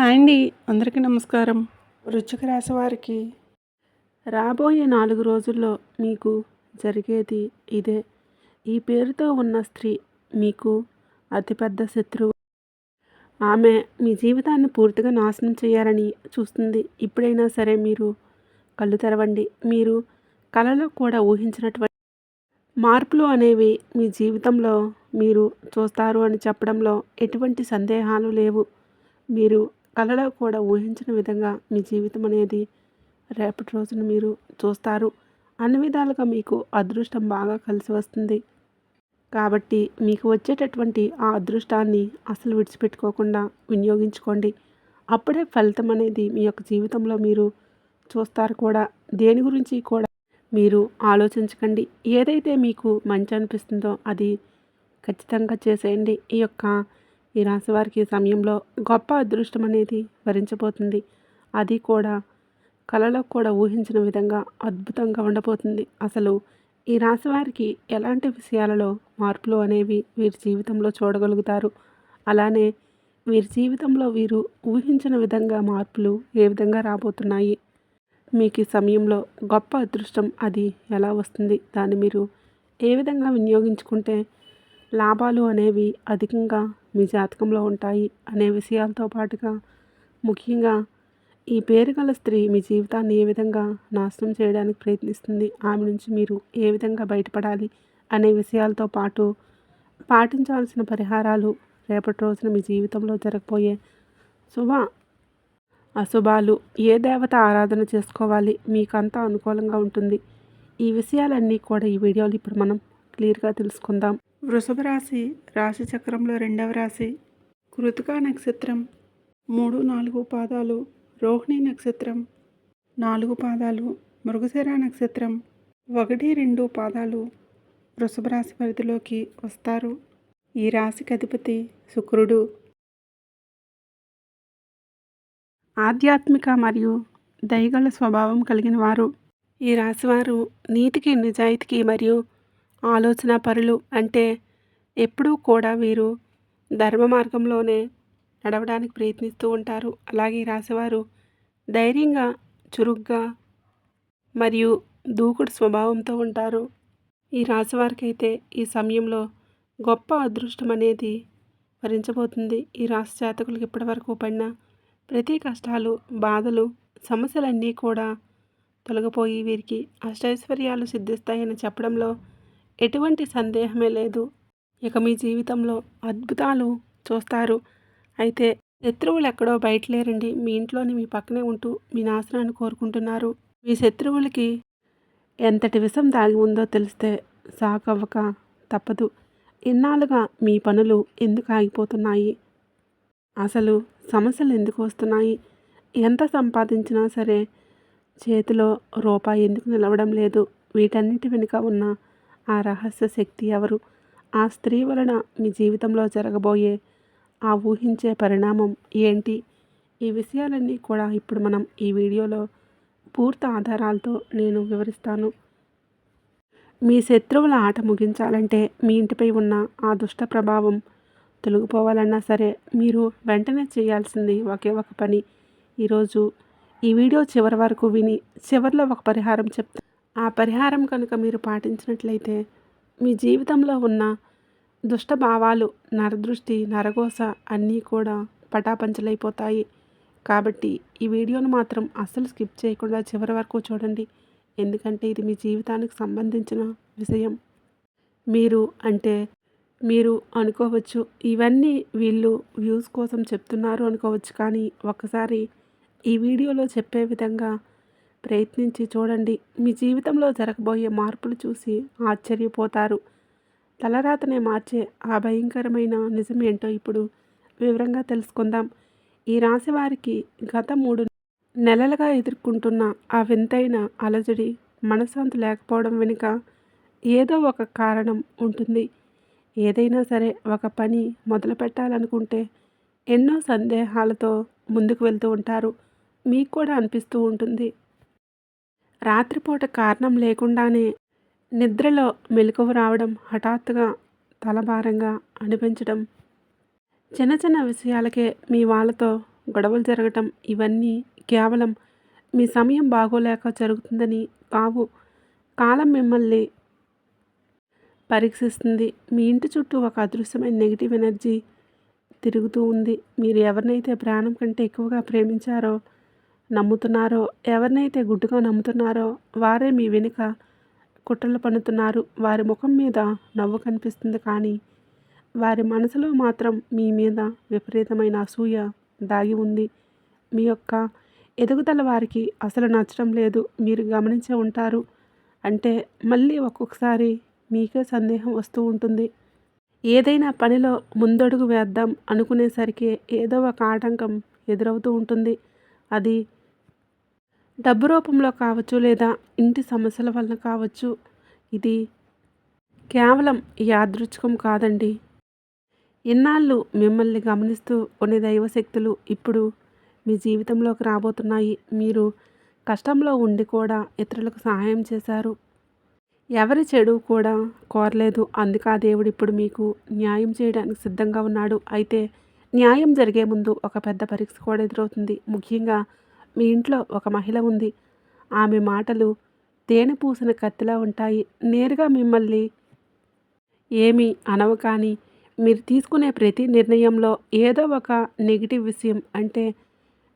Hi అండి, అందరికీ నమస్కారం. వృశ్చిక రాశి వారికి రాబోయే 4 రోజుల్లో మీకు జరిగేది ఇదే. ఈ పేరుతో ఉన్న స్త్రీ మీకు అతిపెద్ద శత్రువు. ఆమె మీ జీవితాన్ని పూర్తిగా నాశనం చేయాలని చూస్తుంది. ఇప్పుడైనా సరే మీరు కళ్ళు తెరవండి. మీరు కలలో కూడా ఊహించినటువంటి మార్పులు అనేవి మీ జీవితంలో మీరు చూస్తారు అని చెప్పడంలో ఎటువంటి సందేహాలు లేవు. మీరు కలలో కూడా ఊహించిన విధంగా మీ జీవితం అనేది రేపటి రోజున మీరు చూస్తారు. అన్ని విధాలుగా మీకు అదృష్టం బాగా కలిసి వస్తుంది. కాబట్టి మీకు వచ్చేటటువంటి ఆ అదృష్టాన్ని అసలు విడిచిపెట్టుకోకుండా వినియోగించుకోండి. అప్పుడే ఫలితం అనేది మీ యొక్క జీవితంలో మీరు చూస్తారు కూడా. దేని గురించి కూడా మీరు ఆలోచించకండి. ఏదైతే మీకు మంచి అనిపిస్తుందో అది ఖచ్చితంగా చేసేయండి. ఈ రాశి వారికి సమయంలో గొప్ప అదృష్టం అనేది వరించబోతుంది. అది కూడా కలలో కూడా ఊహించిన విధంగా అద్భుతంగా ఉండబోతుంది. అసలు ఈ రాశి వారికి ఎలాంటి విషయాలలో మార్పులు అనేవి వీరి జీవితంలో చూడగలుగుతారు. అలానే వీరి జీవితంలో వీరు ఊహించిన విధంగా మార్పులు ఏ విధంగా రాబోతున్నాయి, మీకు ఈ సమయంలో గొప్ప అదృష్టం అది ఎలా వస్తుంది, దాన్ని మీరు ఏ విధంగా వినియోగించుకుంటే లాభాలు అనేవి అధికంగా మీ జాతకంలో ఉంటాయి అనే విషయాలతో పాటుగా ముఖ్యంగా ఈ పేరు గల స్త్రీ మీ జీవితాన్ని ఏ విధంగా నాశనం చేయడానికి ప్రయత్నిస్తుంది, ఆమె నుంచి మీరు ఏ విధంగా బయటపడాలి అనే విషయాలతో పాటు పాటించాల్సిన పరిహారాలు, రేపటి రోజున మీ జీవితంలో జరగబోయే శుభ అశుభాలు, ఏ దేవత ఆరాధన చేసుకోవాలి, మీకంతా అనుకూలంగా ఉంటుంది. ఈ విషయాలన్నీ కూడా ఈ వీడియోలో ఇప్పుడు మనం క్లియర్గా తెలుసుకుందాం. వృషభ రాశి రాశి చక్రంలో 2వ రాశి. కృతికా నక్షత్రం 3, 4 పాదాలు, రోహిణి నక్షత్రం 4 పాదాలు, మృగశిర నక్షత్రం 1, 2 పాదాలు వృషభ రాశి పరిధిలోకి వస్తారు. ఈ రాశికి అధిపతి శుక్రుడు. ఆధ్యాత్మిక మరియు దయగల స్వభావం కలిగిన వారు. ఈ రాశివారు నీతికి, నిజాయితీకి మరియు ఆలోచన పరులు. అంటే ఎప్పుడూ కూడా వీరు ధర్మ మార్గంలోనే నడవడానికి ప్రయత్నిస్తూ ఉంటారు. అలాగే ఈ రాశివారు ధైర్యంగా, చురుగ్గా మరియు దూకుడు స్వభావంతో ఉంటారు. ఈ రాశివారికి అయితే ఈ సమయంలో గొప్ప అదృష్టం అనేది వరించబోతుంది. ఈ రాశి జాతకులకు ఇప్పటివరకు పడిన ప్రతి కష్టాలు, బాధలు, సమస్యలన్నీ కూడా తొలగిపోయి వీరికి అష్టైశ్వర్యాలు సిద్ధిస్తాయని చెప్పడంలో ఎటువంటి సందేహమే లేదు. ఇక మీ జీవితంలో అద్భుతాలు చూస్తారు. అయితే శత్రువులు ఎక్కడో బయట లేరండి, మీ ఇంట్లోని మీ పక్కనే ఉంటూ మీ నాశనాన్ని కోరుకుంటున్నారు. మీ శత్రువులకి ఎంతటి విషం దాగి ఉందో తెలిస్తే సాకవ్వక తప్పదు. ఇన్నాళ్ళుగా మీ పనులు ఎందుకు ఆగిపోతున్నాయి, అసలు సమస్యలు ఎందుకు వస్తున్నాయి, ఎంత సంపాదించినా సరే చేతిలో రూపాయి ఎందుకు నిలవడం లేదు, వీటన్నిటి వెనుక ఉన్న ఆ రహస్య శక్తి ఎవరు, ఆ స్త్రీ వలన మీ జీవితంలో జరగబోయే ఆ ఊహించే పరిణామం ఏంటి, ఈ విషయాలన్నీ కూడా ఇప్పుడు మనం ఈ వీడియోలో పూర్తి ఆధారాలతో నేను వివరిస్తాను. మీ శత్రువుల ఆట ముగించాలంటే, మీ ఇంటిపై ఉన్న ఆ దుష్ట ప్రభావం తొలగిపోవాలన్నా సరే మీరు వెంటనే చేయాల్సింది ఒకే ఒక పని. ఈరోజు ఈ వీడియో చివరి వరకు విని చివరిలో ఒక పరిహారం చెప్తాను. ఆ పరిహారం కనుక మీరు పాటించినట్లయితే మీ జీవితంలో ఉన్న దుష్ట భావాలు, నరదృష్టి, నరఘోష అన్నీ కూడా పటాపంచలైపోతాయి. కాబట్టి ఈ వీడియోను మాత్రం అస్సలు స్కిప్ చేయకుండా చివరి వరకు చూడండి. ఎందుకంటే ఇది మీ జీవితానికి సంబంధించిన విషయం. మీరు అనుకోవచ్చు, ఇవన్నీ వీళ్ళు వ్యూస్ కోసం చెప్తున్నారు అనుకోవచ్చు. కానీ ఒక్కసారి ఈ వీడియోలో చెప్పే విధంగా ప్రయత్నించి చూడండి. మీ జీవితంలో జరగబోయే మార్పులు చూసి ఆశ్చర్యపోతారు. తలరాతనే మార్చే ఆ భయంకరమైన నిజం ఏంటో ఇప్పుడు వివరంగా తెలుసుకుందాం. ఈ రాశి వారికి గత 3 నెలలుగా ఎదుర్కొంటున్న ఆ వింతైన అలజడి, మనశ్శాంతి లేకపోవడం వెనుక ఏదో ఒక కారణం ఉంటుంది. ఏదైనా సరే ఒక పని మొదలు పెట్టాలనుకుంటే ఎన్నో సందేహాలతో ముందుకు వెళ్తూ ఉంటారు. మీకు కూడా అనిపిస్తూ ఉంటుంది, రాత్రిపూట కారణం లేకుండానే నిద్రలో మెలకువ రావడం, హఠాత్తుగా తలభారంగా అనిపించడం, చిన్న చిన్న విషయాలకే మీ వాళ్ళతో గొడవలు జరగటం ఇవన్నీ కేవలం మీ సమయం బాగోలేక జరుగుతుందని కావు. కాలం మిమ్మల్ని పరీక్షిస్తుంది. మీ ఇంటి చుట్టూ ఒక అదృశ్యమైన నెగిటివ్ ఎనర్జీ తిరుగుతూ ఉంది. మీరు ఎవరినైతే ప్రాణం కంటే ఎక్కువగా ప్రేమించారో, నమ్ముతున్నారో, ఎవరినైతే గుడ్డుగా నమ్ముతున్నారో వారే మీ వెనుక కుట్రలు పన్నుతున్నారు. వారి ముఖం మీద నవ్వు కనిపిస్తుంది, కానీ వారి మనసులో మాత్రం మీ మీద విపరీతమైన అసూయ దాగి ఉంది. మీ యొక్క ఎదుగుదల వారికి అసలు నచ్చడం లేదు. మీరు గమనించే ఉంటారు. అంటే మళ్ళీ ఒక్కొక్కసారి మీకే సందేహం వస్తూ ఉంటుంది. ఏదైనా పనిలో ముందడుగు వేద్దాం అనుకునేసరికి ఏదో ఒక ఆటంకం ఎదురవుతూ ఉంటుంది. అది డబ్బు రూపంలో కావచ్చు, లేదా ఇంటి సమస్యల వలన కావచ్చు. ఇది కేవలం యాదృచ్ఛికం కాదండి. ఇన్నాళ్ళు మిమ్మల్ని గమనిస్తూ కొన్ని దైవశక్తులు ఇప్పుడు మీ జీవితంలోకి రాబోతున్నాయి. మీరు కష్టంలో ఉండి కూడా ఇతరులకు సహాయం చేశారు. ఎవరి చెడు కూడా కోరలేదు. అందుకే ఆ దేవుడు ఇప్పుడు మీకు న్యాయం చేయడానికి సిద్ధంగా ఉన్నాడు. అయితే న్యాయం జరిగే ముందు ఒక పెద్ద పరీక్ష కూడా ఎదురవుతుంది. ముఖ్యంగా మీ ఇంట్లో ఒక మహిళ ఉంది. ఆమె మాటలు తేనె పూసిన కత్తిలా ఉంటాయి. నేరుగా మిమ్మల్ని ఏమీ అనవు, కానీ మీరు తీసుకునే ప్రతి నిర్ణయంలో ఏదో ఒక నెగిటివ్ విషయం, అంటే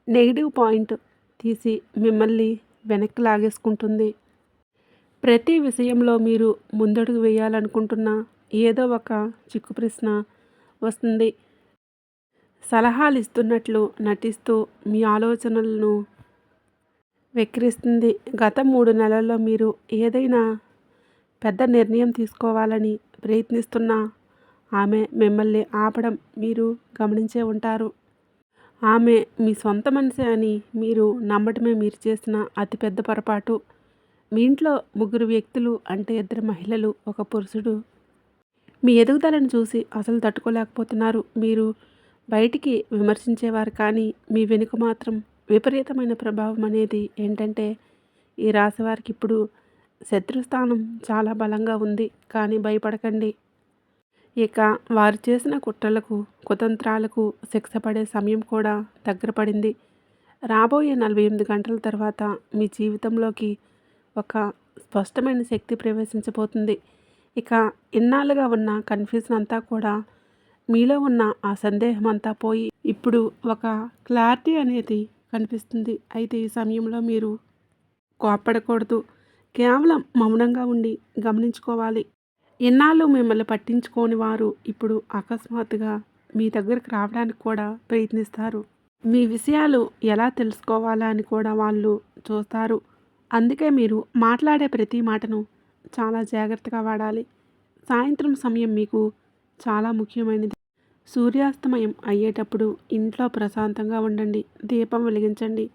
నెగిటివ్ పాయింట్ తీసి మిమ్మల్ని వెనక్కి లాగేసుకుంటుంది. ప్రతి విషయంలో మీరు ముందడుగు వేయాలనుకుంటున్న ఏదో ఒక చిక్కు ప్రశ్న వస్తుంది. సలహాలు ఇస్తున్నట్లు నటిస్తూ మీ ఆలోచనలను వెక్కిరిస్తుంది. గత 3 నెలల్లో మీరు ఏదైనా పెద్ద నిర్ణయం తీసుకోవాలని ప్రయత్నిస్తున్నా ఆమె మిమ్మల్ని ఆపడం మీరు గమనించే ఉంటారు. ఆమె మీ సొంత మనిషి అని మీరు నమ్మటమే మీరు చేసిన అతిపెద్ద పొరపాటు. మీ ఇంట్లో 3 వ్యక్తులు, అంటే 2 మహిళలు, ఒక పురుషుడు మీ ఎదుగుదలను చూసి అసలు తట్టుకోలేకపోతున్నారు. మీరు బయటికి విమర్శించేవారు, కానీ మీ వెనుక మాత్రం విపరీతమైన ప్రభావం అనేది ఏంటంటే, ఈ రాశి వారికి ఇప్పుడు శత్రుస్థానం చాలా బలంగా ఉంది. కానీ భయపడకండి. ఇక వారు చేసిన కుట్రలకు, కుతంత్రాలకు శిక్ష పడే సమయం కూడా దగ్గర పడింది. రాబోయే 48 గంటల తర్వాత మీ జీవితంలోకి ఒక స్పష్టమైన శక్తి ప్రవేశించబోతుంది. ఇక ఇన్నాళ్ళుగా ఉన్న కన్ఫ్యూజన్ అంతా కూడా, మీలో ఉన్న ఆ సందేహం అంతా పోయి ఇప్పుడు ఒక క్లారిటీ అనేది కనిపిస్తుంది. అయితే ఈ సమయంలో మీరు కోప్పడకూడదు. కేవలం మౌనంగా ఉండి గమనించుకోవాలి. ఇన్నాళ్ళు మిమ్మల్ని పట్టించుకోని వారు ఇప్పుడు అకస్మాత్తుగా మీ దగ్గరికి రావడానికి కూడా ప్రయత్నిస్తారు. మీ విషయాలు ఎలా తెలుసుకోవాలా అని కూడా వాళ్ళు చూస్తారు. అందుకే మీరు మాట్లాడే ప్రతి మాటను చాలా జాగ్రత్తగా వాడాలి. సాయంత్రం సమయం మీకు చాలా ముఖ్యమైనది. సూర్యాస్తమయం అయ్యేటప్పుడు ఇంట్లో ప్రశాంతంగా ఉండండి. దీపం వెలిగించండి.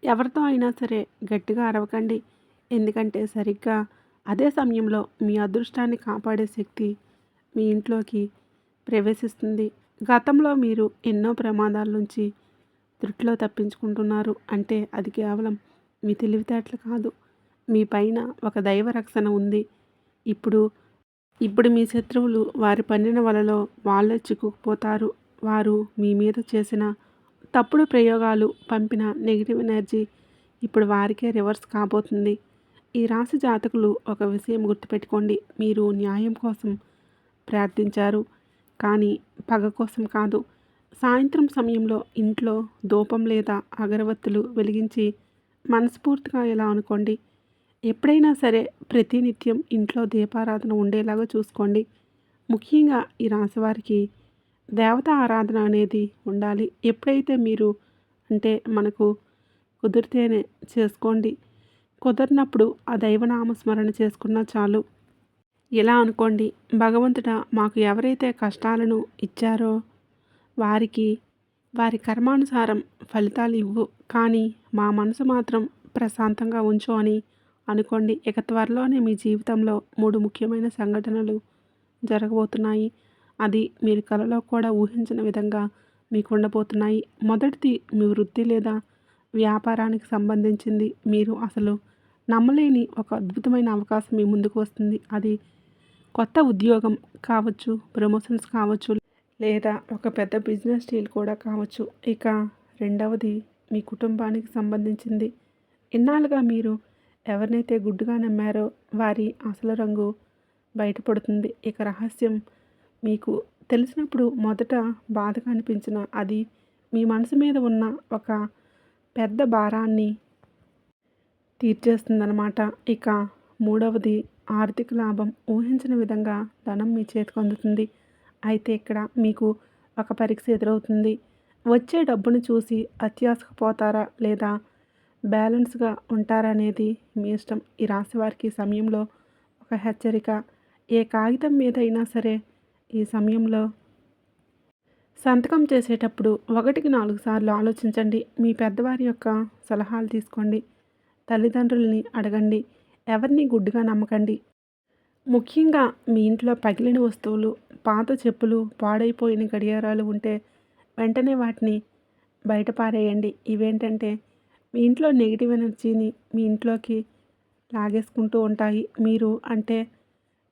ఎవరితో అయినా సరే గట్టిగా అరవకండి. ఎందుకంటే సరిగ్గా అదే సమయంలో మీ అదృష్టాన్ని కాపాడే శక్తి మీ ఇంట్లోకి ప్రవేశిస్తుంది. గతంలో మీరు ఎన్నో ప్రమాదాల నుంచి త్రుటిలో తప్పించుకుంటున్నారు. అంటే అది కేవలం మీ తెలివితేటలు కాదు, మీ పైన ఒక దైవ రక్షణ ఉంది. ఇప్పుడు ఇప్పుడు మీ శత్రువులు వారి పన్నిన వలలో వాళ్ళే చిక్కుకుపోతారు. వారు మీ మీద చేసిన తప్పుడు ప్రయోగాలు, పంపిన నెగిటివ్ ఎనర్జీ ఇప్పుడు వారికే రివర్స్ కాబోతుంది. ఈ రాశి జాతకులు ఒక విషయం గుర్తుపెట్టుకోండి. మీరు న్యాయం కోసం ప్రార్థించారు, కానీ పగ కోసం కాదు. సాయంత్రం సమయంలో ఇంట్లో ధూపం లేదా అగరవత్తులు వెలిగించి మనస్ఫూర్తిగా ఇలా అనుకోండి. ఎప్పుడైనా సరే ప్రతినిత్యం ఇంట్లో దీపారాధన ఉండేలాగా చూసుకోండి. ముఖ్యంగా ఈ రాశివారికి దేవతా ఆరాధన అనేది ఉండాలి. ఎప్పుడైతే మీరు, అంటే మనకు కుదిరితేనే చేసుకోండి. కుదరినప్పుడు ఆ దైవనామస్మరణ చేసుకున్నా చాలు. ఇలా అనుకోండి, భగవంతుడా, మాకు ఎవరైతే కష్టాలను ఇచ్చారో వారికి వారి కర్మానుసారం ఫలితాలు ఇవ్వు, కానీ మా మనసు మాత్రం ప్రశాంతంగా ఉంచు అని అనుకోండి. ఇక త్వరలోనే మీ జీవితంలో 3 ముఖ్యమైన సంఘటనలు జరగబోతున్నాయి. అది మీరు కలలో కూడా ఊహించిన విధంగా మీకు ఉండబోతున్నాయి. మొదటిది మీ వృత్తి లేదా వ్యాపారానికి సంబంధించింది. మీరు అసలు నమ్మలేని ఒక అద్భుతమైన అవకాశం మీ ముందుకు వస్తుంది. అది కొత్త ఉద్యోగం కావచ్చు, ప్రమోషన్స్ కావచ్చు, లేదా ఒక పెద్ద బిజినెస్ డీల్ కూడా కావచ్చు. ఇక రెండవది మీ కుటుంబానికి సంబంధించింది. ఇన్నాళ్ళుగా మీరు ఎవరినైతే గుడ్డిగా నమ్మారో వారి అసలు రంగు బయటపడుతుంది. ఇక రహస్యం మీకు తెలిసినప్పుడు మొదట బాధగా అనిపించిన అది మీ మనసు మీద ఉన్న ఒక పెద్ద భారాన్ని తీర్చేస్తుందనమాట. ఇక మూడవది ఆర్థిక లాభం. ఊహించని విధంగా ధనం మీ చేతికి అందుతుంది. అయితే ఇక్కడ మీకు ఒక పరీక్ష ఎదురవుతుంది. వచ్చే డబ్బును చూసి అత్యాశకు పోతారా లేదా బ్యాలెన్స్గా ఉంటారా అనేది మీ ఇష్టం. ఈ రాశి వారికి సమయంలో ఒక హెచ్చరిక. ఏ కాగితం మీద అయినా సరే ఈ సమయంలో సంతకం చేసేటప్పుడు 1కి 4 సార్లు ఆలోచించండి. మీ పెద్దవారి యొక్క సలహాలు తీసుకోండి. తల్లిదండ్రులని అడగండి. ఎవరిని గుడ్డిగా నమ్మకండి. ముఖ్యంగా మీ ఇంట్లో పగిలిన వస్తువులు, పాత చెప్పులు, పాడైపోయిన గడియారాలు ఉంటే వెంటనే వాటిని బయట పారేయండి. ఇవేంటంటే మీ ఇంట్లో నెగిటివ్ ఎనర్జీని మీ ఇంట్లోకి లాగేసుకుంటూ ఉంటాయి. మీరు అంటే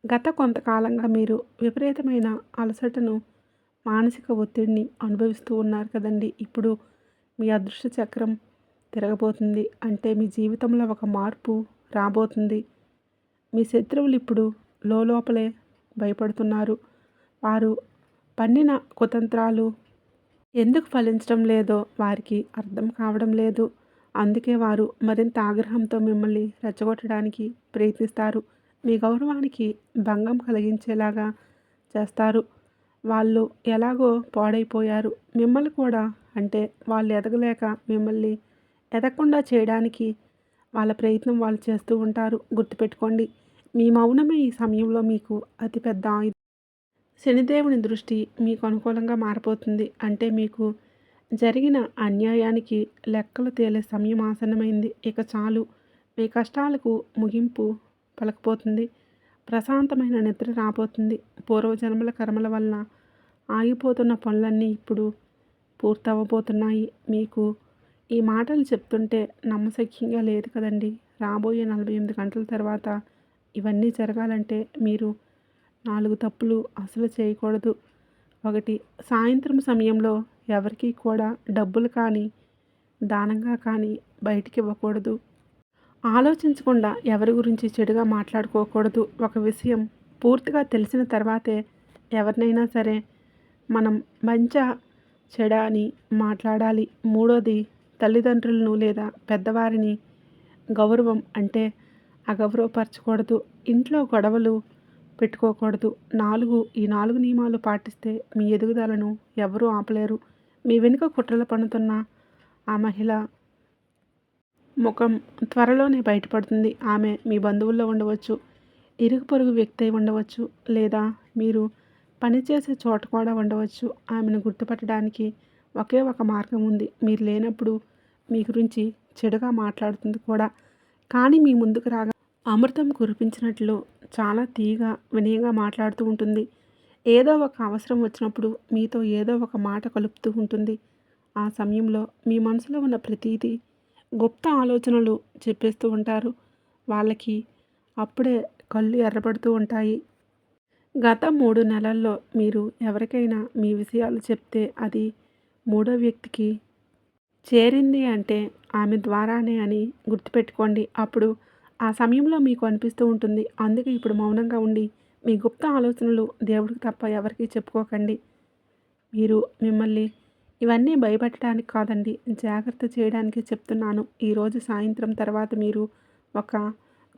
గత కొంతకాలంగా మీరు విపరీతమైన అలసటను, మానసిక ఒత్తిడిని అనుభవిస్తూ ఉన్నారు కదండి. ఇప్పుడు మీ అదృష్ట చక్రం తిరగబోతుంది. అంటే మీ జీవితంలో ఒక మార్పు రాబోతుంది. మీ శత్రువులు ఇప్పుడు లోపలే భయపడుతున్నారు. వారు పన్నిన కుతంత్రాలు ఎందుకు ఫలించడం లేదో వారికి అర్థం కావడం లేదు. అందుకే వారు మరింత ఆగ్రహంతో మిమ్మల్ని రెచ్చగొట్టడానికి ప్రయత్నిస్తారు. మీ గౌరవానికి భంగం కలిగించేలాగా చేస్తారు. వాళ్ళు ఎలాగో పాడైపోయారు. మిమ్మల్ని కూడా అంటే వాళ్ళు ఎదగలేక మిమ్మల్ని ఎదగకుండా చేయడానికి వాళ్ళ ప్రయత్నం వాళ్ళు చేస్తూ ఉంటారు. గుర్తుపెట్టుకోండి. మీ మౌనమే ఈ సమయంలో మీకు అతిపెద్ద ఆయుధం. శనిదేవుని దృష్టి మీకు అనుకూలంగా మారిపోతుంది. అంటే మీకు జరిగిన అన్యాయానికి లెక్కలు తేలే సమయం ఆసన్నమైంది. ఇక చాలు. మీ కష్టాలకు ముగింపు పలకపోతుంది. ప్రశాంతమైన నిద్ర రాబోతుంది. పూర్వజన్మల కర్మల వల్ల ఆగిపోతున్న పనులన్నీ ఇప్పుడు పూర్తవబోతున్నాయి. మీకు ఈ మాటలు చెప్తుంటే నమ్మశక్యంగా లేదు కదండి. రాబోయే 48 గంటల తర్వాత ఇవన్నీ జరగాలంటే మీరు 4 తప్పులు అసలు చేయకూడదు. 1. సాయంత్రం సమయంలో ఎవరికీ కూడా డబ్బులు కానీ, దానంగా కానీ బయటికి ఇవ్వకూడదు. ఆలోచించకుండా ఎవరి గురించి చెడుగా మాట్లాడుకోకూడదు. ఒక విషయం పూర్తిగా తెలిసిన తర్వాతే ఎవరినైనా సరే మనం మంచా చెడా అని మాట్లాడాలి. మూడోది తల్లిదండ్రులను లేదా పెద్దవారిని గౌరవం అంటే అగౌరవపరచకూడదు. ఇంట్లో గొడవలు పెట్టుకోకూడదు. 4 ఈ 4 నియమాలు పాటిస్తే మీ ఎదుగుదలను ఎవరూ ఆపలేరు. మీ వెనుక కుట్రలు పన్నుతున్న ఆ మహిళ ముఖం త్వరలోనే బయటపడుతుంది. ఆమె మీ బంధువుల్లో ఉండవచ్చు, ఇరుగు పొరుగు వ్యక్తి అయి ఉండవచ్చు, లేదా మీరు పనిచేసే చోట కూడా ఉండవచ్చు. ఆమెను గుర్తుపట్టడానికి ఒకే ఒక మార్గం ఉంది. మీరు లేనప్పుడు మీ గురించి చెడుగా మాట్లాడుతుంది కూడా. కానీ మీ ముందుకు రాగా అమృతం కురిపించినట్లు చాలా తీయగా వినయంగా మాట్లాడుతూ ఉంటుంది. ఏదో ఒక అవసరం వచ్చినప్పుడు మీతో ఏదో ఒక మాట కలుపుతూ ఉంటుంది. ఆ సమయంలో మీ మనసులో ఉన్న ప్రతీదీ గుప్త ఆలోచనలు చెప్పేస్తూ ఉంటారు. వాళ్ళకి అప్పుడే కళ్ళు ఎర్రబడుతూ ఉంటాయి. గత 3 నెలల్లో మీరు ఎవరికైనా మీ విషయాలు చెప్తే అది మూడో వ్యక్తికి చేరింది అంటే ఆమె ద్వారానే అని గుర్తుపెట్టుకోండి. అప్పుడు ఆ సమయంలో మీకు అనిపిస్తూ ఉంటుంది. అందుకే ఇప్పుడు మౌనంగా ఉండి మీ గుప్త ఆలోచనలు దేవుడికి తప్ప ఎవరికీ చెప్పుకోకండి. మీరు మిమ్మల్ని ఇవన్నీ భయపెట్టడానికి కాదండి, జాగ్రత్త చేయడానికి చెప్తున్నాను. ఈరోజు సాయంత్రం తర్వాత మీరు ఒక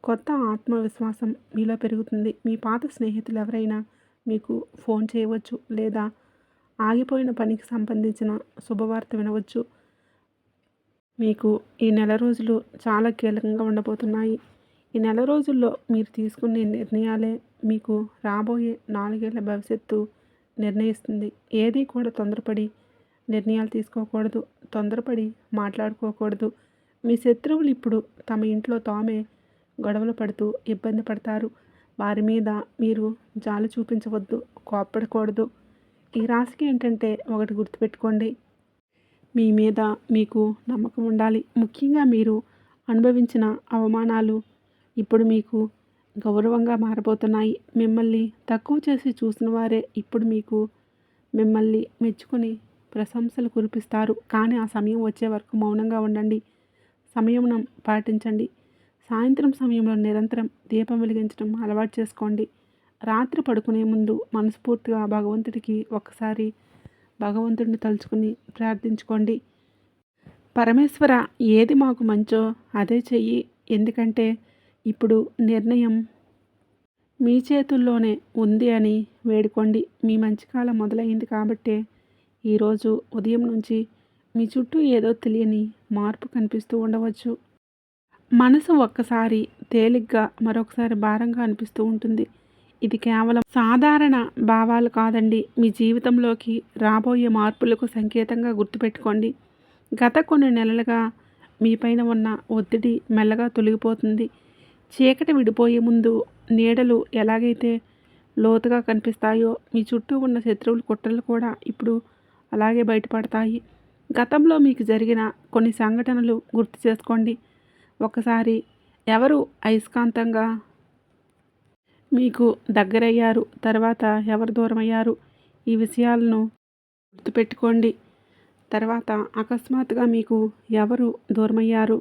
కొత్త ఆత్మవిశ్వాసం మీలో పెరుగుతుంది. మీ పాత స్నేహితులు ఎవరైనా మీకు ఫోన్ చేయవచ్చు లేదా ఆగిపోయిన పనికి సంబంధించిన శుభవార్త వినవచ్చు. మీకు ఈ నెల రోజులు చాలా కీలకంగా ఉండబోతున్నాయి. ఈ నెల రోజుల్లో మీరు తీసుకునే నిర్ణయాలే మీకు రాబోయే 4 ఏళ్ల భవిష్యత్తు నిర్ణయిస్తుంది. ఏది కూడా తొందరపడి నిర్ణయాలు తీసుకోకూడదు. తొందరపడి మాట్లాడుకోకూడదు. మీ శత్రువులు ఇప్పుడు తమ ఇంట్లో తామే గొడవలు పడుతూ ఇబ్బంది పడతారు. వారి మీద మీరు జాలి చూపించవద్దు, కోప్పడకూడదు. ఈ రాశికి ఏంటంటే ఒకటి గుర్తుపెట్టుకోండి. మీ మీద మీకు నమ్మకం ఉండాలి. ముఖ్యంగా మీరు అనుభవించిన అవమానాలు ఇప్పుడు మీకు గౌరవంగా మారబోతున్నాయి. మిమ్మల్ని తక్కువ చేసి చూసిన వారే ఇప్పుడు మీకు మిమ్మల్ని మెచ్చుకొని ప్రశంసలు కురిపిస్తారు. కానీ ఆ సమయం వచ్చే వరకు మౌనంగా ఉండండి. సంయమనం పాటించండి. సాయంత్రం సమయంలో నిరంతరం దీపం వెలిగించడం అలవాటు చేసుకోండి. రాత్రి పడుకునే ముందు మనస్ఫూర్తిగా భగవంతుడికి ఒక్కసారి భగవంతుడిని తలుచుకుని ప్రార్థించుకోండి. పరమేశ్వర, ఏది మాకు మంచో అదే చెయ్యి. ఎందుకంటే ఇప్పుడు నిర్ణయం మీ చేతుల్లోనే ఉంది అని వేడుకోండి. మీ మంచి కాలం మొదలైంది కాబట్టే ఈరోజు ఉదయం నుంచి మీ చుట్టూ ఏదో తెలియని మార్పు కనిపిస్తూ ఉండవచ్చు. మనసు ఒక్కసారి తేలిగ్గా మరొకసారి భారంగా అనిపిస్తూ ఉంటుంది. ఇది కేవలం సాధారణ భావాలు కాదండి. మీ జీవితంలోకి రాబోయే మార్పులకు సంకేతంగా గుర్తుపెట్టుకోండి. గత కొన్ని నెలలుగా మీపైన ఉన్న ఒత్తిడి మెల్లగా తొలగిపోతుంది. చీకటి విడిపోయే ముందు నీడలు ఎలాగైతే లోతుగా కనిపిస్తాయో మీ చుట్టూ ఉన్న శత్రువుల కుట్రలు కూడా ఇప్పుడు అలాగే బయటపడతాయి. గతంలో మీకు జరిగిన కొన్ని సంఘటనలు గుర్తు చేసుకోండి. ఒకసారి ఎవరు అయస్కాంతంగా మీకు దగ్గరయ్యారు, తర్వాత ఎవరు దూరమయ్యారు, ఈ విషయాలను గుర్తుపెట్టుకోండి. తర్వాత అకస్మాత్తుగా మీకు ఎవరు దూరమయ్యారు,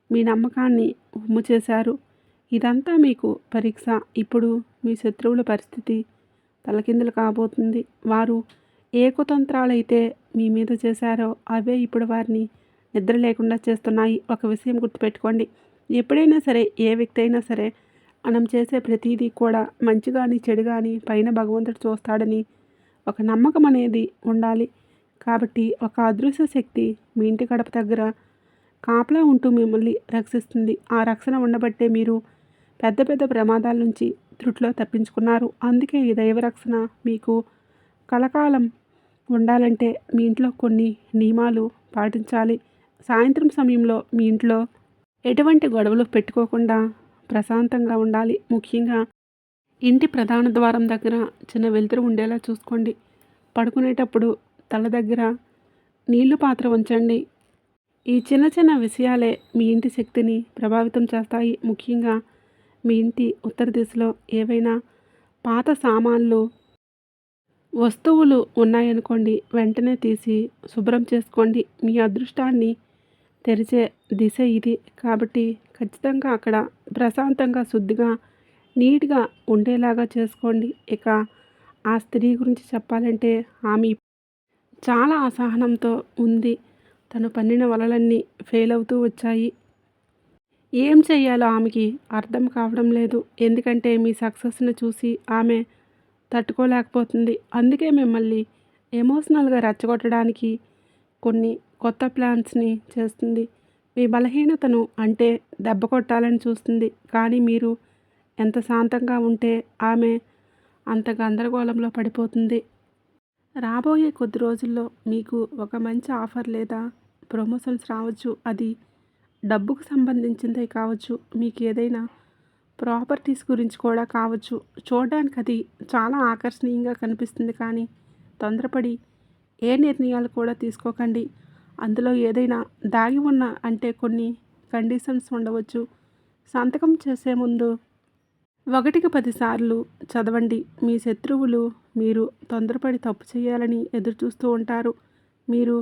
మీ నమ్మకాన్ని ఉమ్ము చేశారు. ఇదంతా మీకు పరీక్ష. ఇప్పుడు మీ శత్రువుల పరిస్థితి తలకిందులు కాబోతుంది. వారు ఏ కుతంత్రాలైతే మీ మీద చేశారో అవే ఇప్పుడు వారిని నిద్ర లేకుండా చేస్తున్నాయి. ఒక విషయం గుర్తుపెట్టుకోండి. ఎప్పుడైనా సరే, ఏ వ్యక్తి అయినా సరే, మనం చేసే ప్రతిదీ కూడా మంచి కానీ చెడు కానీ పైన భగవంతుడు చూస్తాడని ఒక నమ్మకం అనేది ఉండాలి. కాబట్టి ఒక అదృశ్య శక్తి మీ ఇంటి గడప దగ్గర కాపలా ఉంటూ మిమ్మల్ని రక్షిస్తుంది. ఆ రక్షణ ఉండబట్టే మీరు పెద్ద పెద్ద ప్రమాదాల నుంచి త్రుట్లో తప్పించుకున్నారు. అందుకే ఈ దైవరక్షణ మీకు కలకాలం ఉండాలంటే మీ ఇంట్లో కొన్ని నియమాలు పాటించాలి. సాయంత్రం సమయంలో మీ ఇంట్లో ఎటువంటి గొడవలు పెట్టుకోకుండా ప్రశాంతంగా ఉండాలి. ముఖ్యంగా ఇంటి ప్రధాన ద్వారం దగ్గర చిన్న వెలుతురు ఉండేలా చూసుకోండి. పడుకునేటప్పుడు తల దగ్గర నీళ్లు పాత్ర ఉంచండి. ఈ చిన్న చిన్న విషయాలే మీ ఇంటి శక్తిని ప్రభావితం చేస్తాయి. ముఖ్యంగా మీ ఇంటి ఉత్తర దిశలో ఏవైనా పాత సామాన్లు, వస్తువులు ఉన్నాయనుకోండి, వెంటనే తీసి శుభ్రం చేసుకోండి. మీ అదృష్టాన్ని తెరిచే దిశ ఇది. కాబట్టి ఖచ్చితంగా అక్కడ ప్రశాంతంగా, శుద్ధిగా, నీట్గా ఉండేలాగా చేసుకోండి. ఇక ఆ స్త్రీ గురించి చెప్పాలంటే ఆమె చాలా అసహనంతో ఉంది. తను పన్నిన వలలన్నీ ఫెయిల్ అవుతూ వచ్చాయి. ఏం చెయ్యాలో ఆమెకి అర్థం కావడం లేదు. ఎందుకంటే మీ సక్సెస్ని చూసి ఆమె తట్టుకోలేకపోతుంది. అందుకే మిమ్మల్ని ఎమోషనల్గా రెచ్చగొట్టడానికి కొన్ని కొత్త ప్లాన్స్ని చేస్తుంది. మీ బలహీనతను అంటే దెబ్బ కొట్టాలని చూస్తుంది. కానీ మీరు ఎంత శాంతంగా ఉంటే ఆమె అంత గందరగోళంలో పడిపోతుంది. రాబోయే కొద్ది రోజుల్లో మీకు ఒక మంచి ఆఫర్ లేదా ప్రమోషన్స్ రావచ్చు. అది డబ్బుకు సంబంధించిందే కావచ్చు, మీకు ఏదైనా ప్రాపర్టీస్ గురించి కూడా కావచ్చు. చూడడానికి అది చాలా ఆకర్షణీయంగా కనిపిస్తుంది. కానీ తొందరపడి ఏ నిర్ణయాలు కూడా తీసుకోకండి. అందులో ఏదైనా దాగి ఉన్న అంటే కొన్ని కండిషన్స్ ఉండవచ్చు. సంతకం చేసే ముందు 1కి 10 సార్లు చదవండి. మీ శత్రువులు మీరు తొందరపడి తప్పు చేయాలని ఎదురుచూస్తూ ఉంటారు. మీరు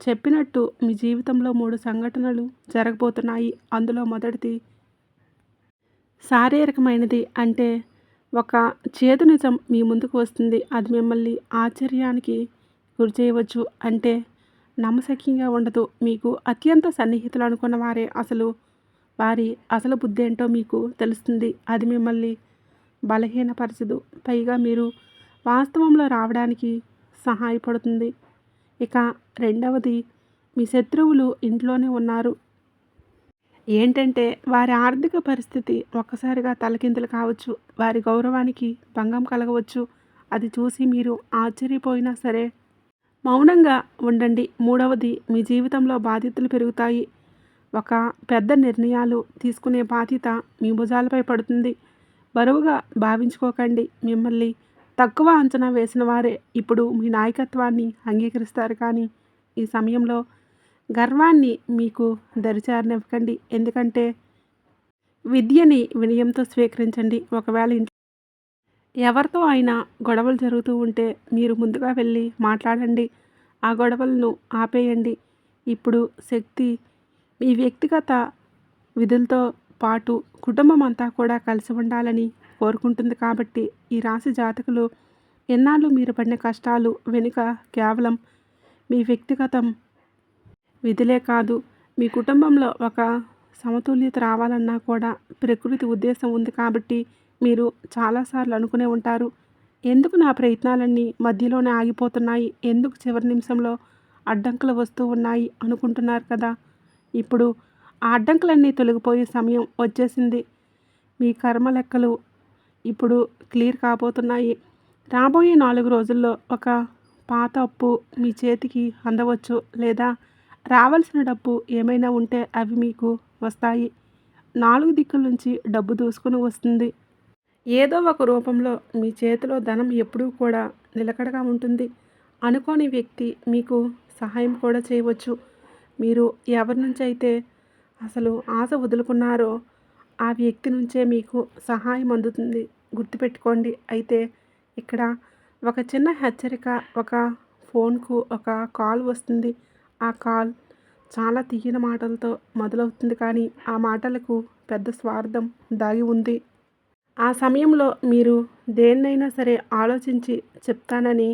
చెప్పినట్టు మీ జీవితంలో 3 సంఘటనలు జరగబోతున్నాయి. అందులో మొదటిది శారీరకమైనది. అంటే ఒక చేదు నిజం మీ ముందుకు వస్తుంది. అది మిమ్మల్ని ఆశ్చర్యానికి గురి చేయవచ్చు. అంటే నమ్మశక్యంగా ఉండదు. మీకు అత్యంత సన్నిహితులు అనుకున్న వారే వారి అసలు బుద్ధి ఏంటో మీకు తెలుస్తుంది. అది మిమ్మల్ని బలహీనపరచదు. పైగా మీరు వాస్తవంలో రావడానికి సహాయపడుతుంది. ఇక రెండవది, మీ శత్రువులు ఇంట్లోనే ఉన్నారు. ఏంటంటే వారి ఆర్థిక పరిస్థితి ఒక్కసారిగా తలకిందులు కావచ్చు. వారి గౌరవానికి భంగం కలగవచ్చు. అది చూసి మీరు ఆశ్చర్యపోయినా సరే మౌనంగా ఉండండి. మూడవది, మీ జీవితంలో బాధ్యతలు పెరుగుతాయి. ఒక పెద్ద నిర్ణయాలు తీసుకునే బాధ్యత మీ భుజాలపై పడుతుంది. బరువుగా భావించుకోకండి. మిమ్మల్ని తక్కువ అంచనా వేసిన వారే ఇప్పుడు మీ నాయకత్వాన్ని అంగీకరిస్తారు. కానీ ఈ సమయంలో గర్వాన్ని మీకు దరిచారనివ్వకండి. ఎందుకంటే విద్యని వినయంతో స్వీకరించండి. ఒకవేళ ఇంట్లో ఎవరితో అయినా గొడవలు జరుగుతూ ఉంటే మీరు ముందుగా వెళ్ళి మాట్లాడండి. ఆ గొడవలను ఆపేయండి. ఇప్పుడు శక్తి మీ వ్యక్తిగత విధులతో పాటు కుటుంబం అంతా కూడా కలిసి ఉండాలని కోరుకుంటుంది కాబట్టి ఈ రాశి జాతకులు ఎన్నాళ్ళు మీరు పడిన కష్టాలు వెనుక కేవలం మీ వ్యక్తిగతం విధులే కాదు, మీ కుటుంబంలో ఒక సమతుల్యత రావాలన్నా కూడా ప్రకృతి ఉద్దేశం ఉంది కాబట్టి మీరు చాలాసార్లు అనుకునే ఉంటారు. ఎందుకు నా ప్రయత్నాలన్నీ మధ్యలోనే ఆగిపోతున్నాయి? ఎందుకు చివరి నిమిషంలో అడ్డంకులు వస్తూ ఉన్నాయి అనుకుంటున్నారు కదా! ఇప్పుడు ఆ అడ్డంకులన్నీ తొలగిపోయే సమయం వచ్చేసింది. మీ కర్మ లెక్కలు ఇప్పుడు క్లియర్ కాబోతున్నాయి. రాబోయే 4 రోజుల్లో ఒక పాత అప్పు మీ చేతికి అందవచ్చు, లేదా రావాల్సిన డబ్బు ఏమైనా ఉంటే అవి మీకు వస్తాయి. 4 దిక్కుల నుంచి డబ్బు దూసుకుని వస్తుంది. ఏదో ఒక రూపంలో మీ చేతిలో ధనం ఎప్పుడూ కూడా నిలకడగా ఉంటుంది. అనుకోని వ్యక్తి మీకు సహాయం కూడా చేయవచ్చు. మీరు ఎవరి నుంచి అయితే అసలు ఆశ వదులుకున్నారో ఆ వ్యక్తి నుంచే మీకు సహాయం అందుతుంది. గుర్తుపెట్టుకోండి. అయితే ఇక్కడ ఒక చిన్న హెచ్చరిక, ఒక ఫోన్కు ఒక కాల్ వస్తుంది. ఆ కాల్ చాలా తీయని మాటలతో మొదలవుతుంది, కానీ ఆ మాటలకు పెద్ద స్వార్థం దాగి ఉంది. ఆ సమయంలో మీరు దేన్నైనా సరే ఆలోచించి చెప్తానని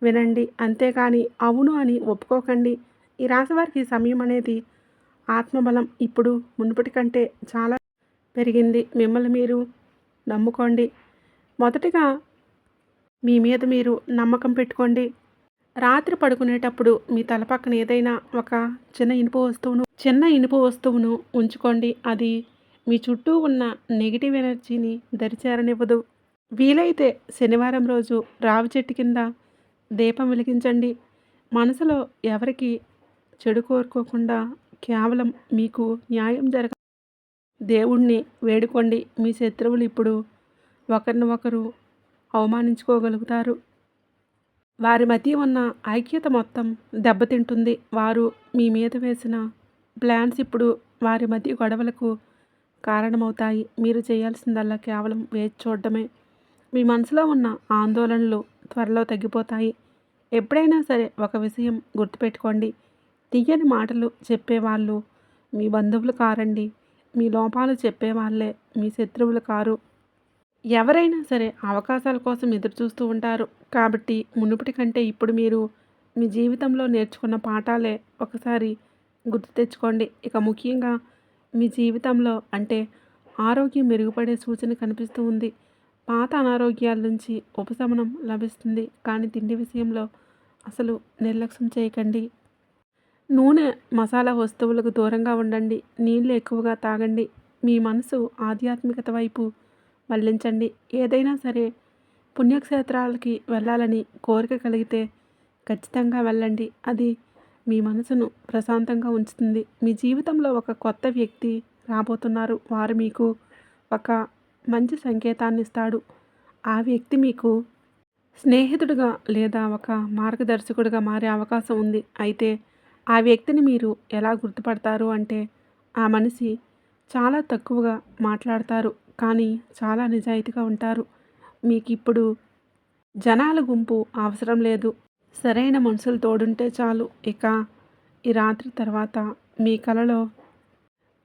వినండి, అంతేకాని అవును అని ఒప్పుకోకండి. ఈ రాశి వారికి ఈ సమయం అనేది ఆత్మబలం ఇప్పుడు మునుపటి కంటే చాలా పెరిగింది. మిమ్మల్ని మీరు నమ్ముకోండి. మొదటిగా మీ మీద మీరు నమ్మకం పెట్టుకోండి. రాత్రి పడుకునేటప్పుడు మీ తల పక్కన ఏదైనా ఒక చిన్న ఇనుప వస్తువును ఉంచుకోండి. అది మీ చుట్టూ ఉన్న నెగిటివ్ ఎనర్జీని దరిచేరనివ్వదు. వీలైతే శనివారం రోజు రావి చెట్టు కింద దీపం వెలిగించండి. మనసులో ఎవరికి చెడు కోరుకోకుండా కేవలం మీకు న్యాయం దేవుణ్ణి వేడుకోండి. మీ శత్రువులు ఇప్పుడు ఒకరిని ఒకరు అవమానించుకోగలుగుతారు. వారి మధ్య ఉన్న ఐక్యత మొత్తం దెబ్బతింటుంది. వారు మీ మీద వేసిన ప్లాన్స్ ఇప్పుడు వారి మధ్య గొడవలకు కారణమవుతాయి. మీరు చేయాల్సిందల్లా కేవలం వేచి చూడడమే. మీ మనసులో ఉన్న ఆందోళనలు త్వరలో తగ్గిపోతాయి. ఎప్పుడైనా సరే ఒక విషయం గుర్తుపెట్టుకోండి. తీయని మాటలు చెప్పేవాళ్ళు మీ బంధువులు కారండి. మీ లోపాలు చెప్పేవాళ్ళే మీ శత్రువులు కారు. ఎవరైనా సరే అవకాశాల కోసం ఎదురు చూస్తూ ఉంటారు. కాబట్టి మునుపటి కంటే ఇప్పుడు మీరు మీ జీవితంలో నేర్చుకున్న పాఠాలే ఒకసారి గుర్తు తెచ్చుకోండి. ఇక ముఖ్యంగా మీ జీవితంలో అంటే ఆరోగ్యం మెరుగుపడే సూచన కనిపిస్తూ ఉంది. పాత అనారోగ్యాల నుంచి ఉపశమనం లభిస్తుంది. కానీ తిండి విషయంలో అసలు నిర్లక్ష్యం చేయకండి. నూనె, మసాలా వస్తువులకు దూరంగా ఉండండి. నీళ్ళు ఎక్కువగా తాగండి. మీ మనసు ఆధ్యాత్మికత వైపు మళ్లించండి. ఏదైనా సరే పుణ్యక్షేత్రాలకి వెళ్ళాలని కోరిక కలిగితే ఖచ్చితంగా వెళ్ళండి. అది మీ మనసును ప్రశాంతంగా ఉంచుతుంది. మీ జీవితంలో ఒక కొత్త వ్యక్తి రాబోతున్నారు. వారు మీకు ఒక మంచి సంకేతాన్ని ఇస్తాడు. ఆ వ్యక్తి మీకు స్నేహితుడిగా లేదా ఒక మార్గదర్శకుడిగా మారే అవకాశం ఉంది. అయితే ఆ వ్యక్తిని మీరు ఎలా గుర్తుపడతారు అంటే, ఆ మనిషి చాలా తక్కువగా మాట్లాడతారు, కానీ చాలా నిజాయితీగా ఉంటారు. మీకు ఇప్పుడు జనాల గుంపు అవసరం లేదు. సరైన మనుషులు తోడుంటే చాలు. ఇక ఈ రాత్రి తర్వాత మీ కలలో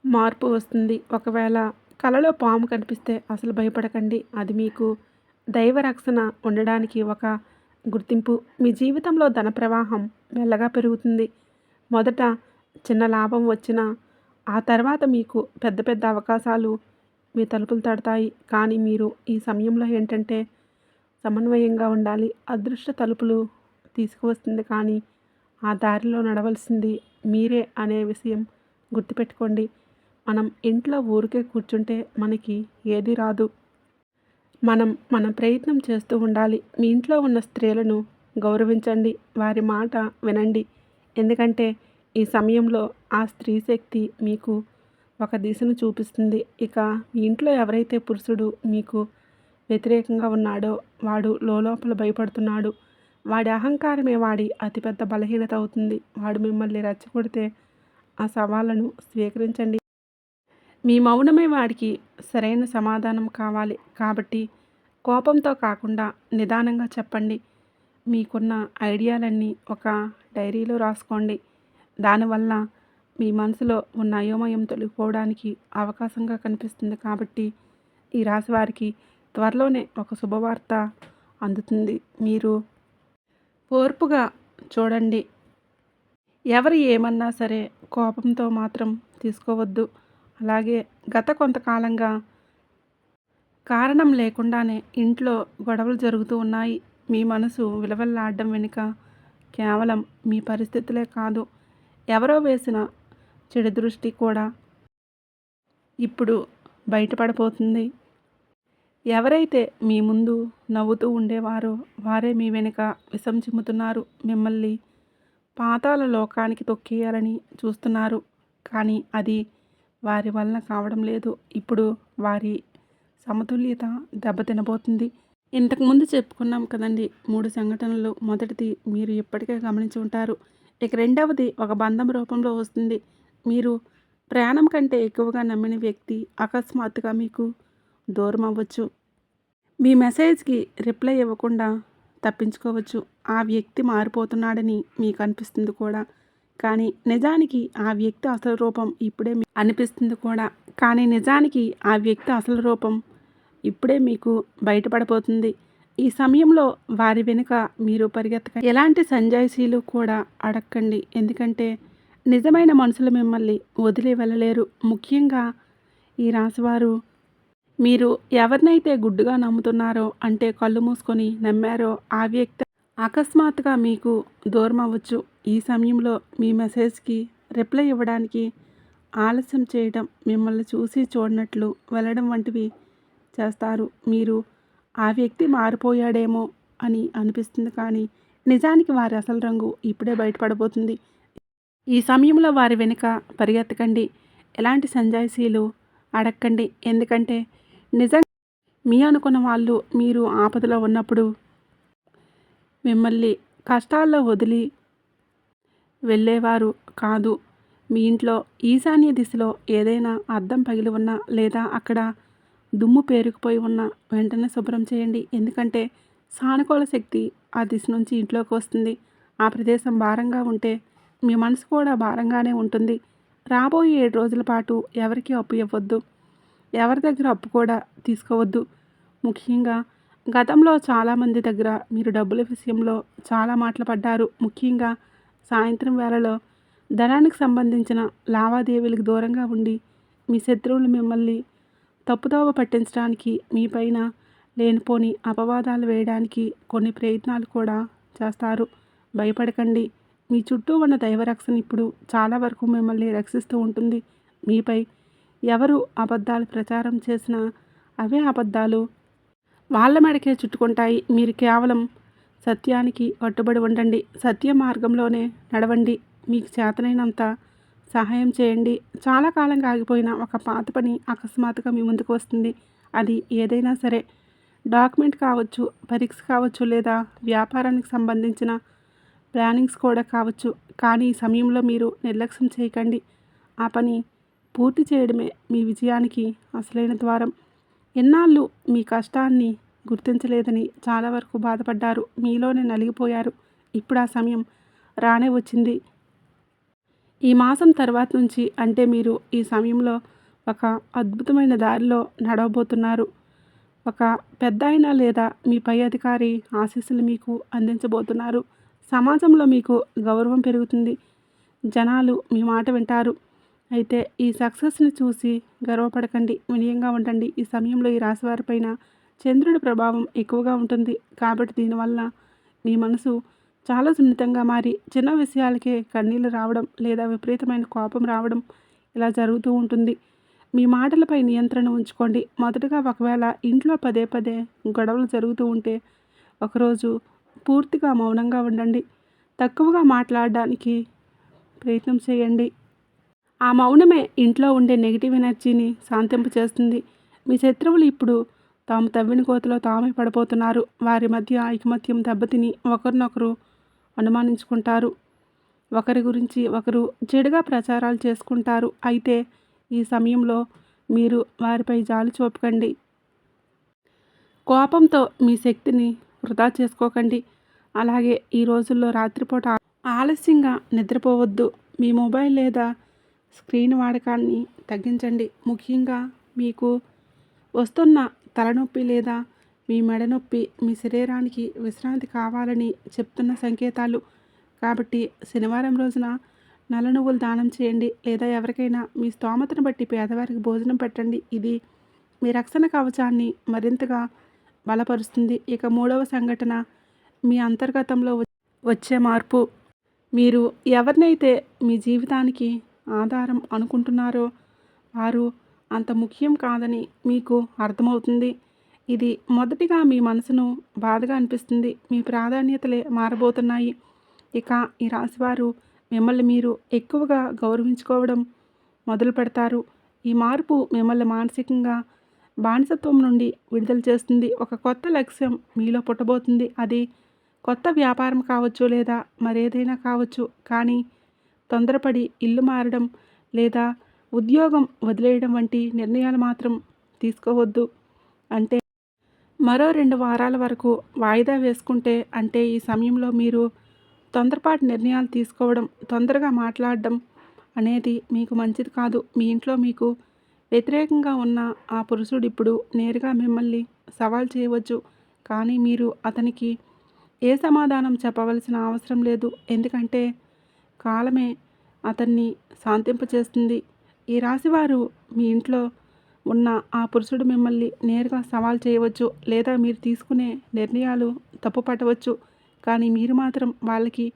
మార్పు వస్తుంది. ఒకవేళ కలలో పాము కనిపిస్తే అసలు భయపడకండి. అది మీకు దైవ రక్షణ ఉండడానికి ఒక గుర్తింపు. మీ జీవితంలో ధన ప్రవాహం మెల్లగా పెరుగుతుంది. మొదట చిన్న లాభం వచ్చినా ఆ తర్వాత మీకు పెద్ద పెద్ద అవకాశాలు మీ తలుపులు తడతాయి. కానీ మీరు ఈ సమయంలో ఏంటంటే సమన్వయంగా ఉండాలి. అదృష్ట తలుపులు తీసుకువస్తుంది, కానీ ఆ దారిలో నడవలసింది మీరే అనే విషయం గుర్తుపెట్టుకోండి. మనం ఇంట్లో ఊరికే కూర్చుంటే మనకి ఏది రాదు. మన ప్రయత్నం చేస్తూ ఉండాలి. మీ ఇంట్లో ఉన్న స్త్రీలను గౌరవించండి. వారి మాట వినండి. ఎందుకంటే ఈ సమయంలో ఆ స్త్రీ శక్తి మీకు ఒక దిశను చూపిస్తుంది. ఇక మీ ఇంట్లో ఎవరైతే పురుషుడు మీకు వ్యతిరేకంగా ఉన్నాడో వాడు లోపల భయపడుతున్నాడు. వాడి అహంకారమే వాడి అతిపెద్ద బలహీనత అవుతుంది. వాడు మిమ్మల్ని రెచ్చగొడితే ఆ సవాళ్ళను స్వీకరించండి. మీ మౌనమే వాడికి సరైన సమాధానం కావాలి. కాబట్టి కోపంతో కాకుండా నిదానంగా చెప్పండి. మీకున్న ఐడియాలన్నీ ఒక డైరీలో రాసుకోండి. దానివల్ల మీ మనసులో ఉన్న అయోమయం తొలగిపోవడానికి అవకాశంగా కనిపిస్తుంది. కాబట్టి ఈ రాశి వారికి త్వరలోనే ఒక శుభవార్త అందుతుంది. మీరు ఓర్పుగా చూడండి. ఎవరు ఏమన్నా సరే కోపంతో మాత్రం తీసుకోవద్దు. అలాగే గత కొంతకాలంగా కారణం లేకుండానే ఇంట్లో గొడవలు జరుగుతూ ఉన్నాయి. మీ మనసు విలవెల్లాడడం వెనుక కేవలం మీ పరిస్థితులే కాదు, ఎవరో వేసిన చెడు దృష్టి కూడా ఇప్పుడు బయటపడబోతుంది. ఎవరైతే మీ ముందు నవ్వుతూ ఉండేవారో వారే మీ వెనుక విషం చిమ్ముతున్నారు. మిమ్మల్ని పాతాళ లోకానికి తొక్కేయాలని చూస్తున్నారు. కానీ అది వారి వలన కావడం లేదు. ఇప్పుడు వారి సమతుల్యత దెబ్బతినబోతుంది. ఇంతకుముందు చెప్పుకున్నాం కదండి 3 సంఘటనలు. మొదటిది మీరు ఇప్పటికే గమనించి ఉంటారు. ఇక రెండవది ఒక బంధం రూపంలో వస్తుంది. మీరు ప్రాణం కంటే ఎక్కువగా నమ్మిన వ్యక్తి అకస్మాత్తుగా మీకు దూరం అవ్వచ్చు. మీ మెసేజ్కి రిప్లై ఇవ్వకుండా తప్పించుకోవచ్చు. ఆ వ్యక్తి మారిపోతున్నాడని మీకు అనిపిస్తుంది కూడా. కానీ నిజానికి ఆ వ్యక్తి అసలు రూపం ఇప్పుడే అనిపిస్తుంది కూడా. కానీ నిజానికి ఆ వ్యక్తి అసలు రూపం ఇప్పుడే మీకు బయటపడబోతుంది. ఈ సమయంలో వారి వెనుక మీరు పరిగెత్తకండి. ఎలాంటి సంజాయిషీలు కూడా అడగండి. ఎందుకంటే నిజమైన మనుషులు మిమ్మల్ని వదిలి వెళ్ళలేరు. ముఖ్యంగా ఈ రాశివారు మీరు ఎవరినైతే గుడ్డుగా నమ్ముతున్నారో, అంటే కళ్ళు మూసుకొని నమ్మారో ఆ వ్యక్తి అకస్మాత్తుగా మీకు దూరం అవ్వచ్చు. ఈ సమయంలో మీ మెసేజ్కి రిప్లై ఇవ్వడానికి ఆలస్యం చేయడం, మిమ్మల్ని చూసి చూడనట్లు వెళ్ళడం వంటివి చేస్తారు. మీరు ఆ వ్యక్తి మారిపోయాడేమో అని అనిపిస్తుంది. కానీ నిజానికి వారి అసలు రంగు ఇప్పుడే బయటపడబోతుంది. ఈ సమయంలో వారి వెనుక పరిగెత్తకండి. ఎలాంటి సంజాయిషీలు అడగండి. ఎందుకంటే నిజంగా మీ అనుకున్న వాళ్ళు మీరు ఆపదలో ఉన్నప్పుడు మిమ్మల్ని కష్టాల్లో వదిలి వెళ్ళేవారు కాదు. మీ ఇంట్లో ఈశాన్య దిశలో ఏదైనా అద్దం పగిలి ఉన్నా లేదా అక్కడ దుమ్ము పేరుకుపోయి ఉన్న వెంటనే శుభ్రం చేయండి. ఎందుకంటే సానుకూల శక్తి ఆ దిశ నుంచి ఇంట్లోకి వస్తుంది. ఆ ప్రదేశం భారంగా ఉంటే మీ మనసు కూడా భారంగానే ఉంటుంది. రాబోయే 7 రోజుల పాటు ఎవరికి అప్పు ఇవ్వద్దు. ఎవరి దగ్గర అప్పు కూడా తీసుకోవద్దు. ముఖ్యంగా గతంలో చాలామంది దగ్గర మీరు డబ్బుల విషయంలో చాలా మాటలు పడ్డారు. ముఖ్యంగా సాయంత్రం వేళలో ధనానికి సంబంధించిన లావాదేవీలకు దూరంగా ఉండి మీ శత్రువులు మిమ్మల్ని తప్పుదోవ పట్టించడానికి, మీ పైన లేనిపోని అపవాదాలు వేయడానికి కొన్ని ప్రయత్నాలు కూడా చేస్తారు. భయపడకండి. మీ చుట్టూ ఉన్న దైవరక్షణ ఇప్పుడు చాలా వరకు మిమ్మల్ని రక్షిస్తూ ఉంటుంది. మీపై ఎవరు అబద్ధాలు ప్రచారం చేసినా అవే అబద్ధాలు వాళ్ళ మెడకే చుట్టుకుంటాయి. మీరు కేవలం సత్యానికి కట్టుబడి ఉండండి. సత్య మార్గంలోనే నడవండి. మీకు చేతనైనంత సహాయం చేయండి. చాలా కాలంగా ఆగిపోయిన ఒక పాత పని అకస్మాత్తుగా మీ ముందుకు వస్తుంది. అది ఏదైనా సరే, డాక్యుమెంట్ కావచ్చు, పరీక్ష కావచ్చు, లేదా వ్యాపారానికి సంబంధించిన ప్లానింగ్స్ కూడా కావచ్చు. కానీ ఈ సమయంలో మీరు నిర్లక్ష్యం చేయకండి. ఆ పని పూర్తి చేయడమే మీ విజయానికి అసలైన ద్వారం. ఎన్నాళ్ళు మీ కష్టాన్ని గుర్తించలేదని చాలా వరకు బాధపడ్డారు. మీలోనే నలిగిపోయారు. ఇప్పుడు ఆ సమయం రానే వచ్చింది. ఈ మాసం తర్వాత నుంచి, అంటే మీరు ఈ సమయంలో ఒక అద్భుతమైన దారిలో నడవబోతున్నారు. ఒక పెద్దాయన లేదా మీ పై అధికారి ఆశీస్సులు మీకు అందించబోతున్నారు. సమాజంలో మీకు గౌరవం పెరుగుతుంది. జనాలు మీ మాట వింటారు. అయితే ఈ సక్సెస్ని చూసి గర్వపడకండి. వినయంగా ఉండండి. ఈ సమయంలో ఈ రాశివారిపైన చంద్రుడి ప్రభావం ఎక్కువగా ఉంటుంది. కాబట్టి దీనివల్ల మీ మనసు చాలా సున్నితంగా మారి చిన్న విషయాలకే కన్నీళ్ళు రావడం లేదా విపరీతమైన కోపం రావడం ఇలా జరుగుతూ ఉంటుంది. మీ మాటలపై నియంత్రణ ఉంచుకోండి. మొదటగా ఒకవేళ ఇంట్లో పదే పదే గొడవలు జరుగుతూ ఉంటే ఒకరోజు పూర్తిగా మౌనంగా ఉండండి. తక్కువగా మాట్లాడడానికి ప్రయత్నం చేయండి. ఆ మౌనమే ఇంట్లో ఉండే నెగిటివ్ ఎనర్జీని శాంతింప చేస్తుంది. మీ శత్రువులు ఇప్పుడు తాము తవ్విన కోతిలో తామే పడిపోతున్నారు. వారి మధ్య ఐకమత్యం దెబ్బతిని ఒకరినొకరు అనుమానించుకుంటారు. ఒకరి గురించి ఒకరు చెడుగా ప్రచారాలు చేసుకుంటారు. అయితే ఈ సమయంలో మీరు వారిపై జాలి చూపకండి. కోపంతో మీ శక్తిని వృధా చేసుకోకండి. అలాగే ఈ రోజుల్లో రాత్రిపూట ఆలస్యంగా నిద్రపోవద్దు. మీ మొబైల్ లేదా స్క్రీన్ వాడకాన్ని తగ్గించండి. ముఖ్యంగా మీకు వస్తున్న తలనొప్పి లేదా మీ మెడ నొప్పి మీ శరీరానికి విశ్రాంతి కావాలని చెప్తున్న సంకేతాలు. కాబట్టి శనివారం రోజున నల్ల నువ్వులు దానం చేయండి, లేదా ఎవరికైనా మీ స్తోమతను బట్టి పేదవారికి భోజనం పెట్టండి. ఇది మీ రక్షణ కవచాన్ని మరింతగా బలపరుస్తుంది. ఇక మూడవ సంఘటన మీ అంతర్గతంలో వచ్చే మార్పు. మీరు ఎవరినైతే మీ జీవితానికి ఆధారం అనుకుంటున్నారో వారు అంత ముఖ్యం కాదని మీకు అర్థమవుతుంది. ఇది మొదటిగా మీ మనసును బాధగా అనిపిస్తుంది. మీ ప్రాధాన్యతలే మారబోతున్నాయి. ఇక ఈ రాశివారు మిమ్మల్ని మీరు ఎక్కువగా గౌరవించుకోవడం మొదలు పెడతారు. ఈ మార్పు మిమ్మల్ని మానసికంగా బానిసత్వం నుండి విడుదల చేస్తుంది. ఒక కొత్త లక్ష్యం మీలో పుట్టబోతుంది. అది కొత్త వ్యాపారం కావచ్చు, లేదా మరేదైనా కావచ్చు. కానీ తొందరపడి ఇల్లు మారడం లేదా ఉద్యోగం వదిలేయడం వంటి నిర్ణయాలు మాత్రం తీసుకోవద్దు. అంటే మరో 2 వారాల వరకు వాయిదా వేసుకుంటే, అంటే ఈ సమయంలో మీరు తొందరపాటు నిర్ణయాలు తీసుకోవడం, తొందరగా మాట్లాడడం అనేది మీకు మంచిది కాదు. మీ ఇంట్లో మీకు వ్యతిరేకంగా ఉన్న ఆ పురుషుడు ఇప్పుడు నేరుగా మిమ్మల్ని సవాల్ చేయవచ్చు. కానీ మీరు అతనికి ఏ సమాధానం చెప్పవలసిన అవసరం లేదు. ఎందుకంటే కాలమే అతన్ని శాంతింపచేస్తుంది. ఈ రాశివారు మీ ఇంట్లో ఉన్న ఆ పురుషుడు మిమ్మల్ని నేరుగా సవాల్ చేయవచ్చు, లేదా మీరు తీసుకునే నిర్ణయాలు తప్పు పట్టవచ్చు. కానీ మీరు మాత్రం వాళ్ళకి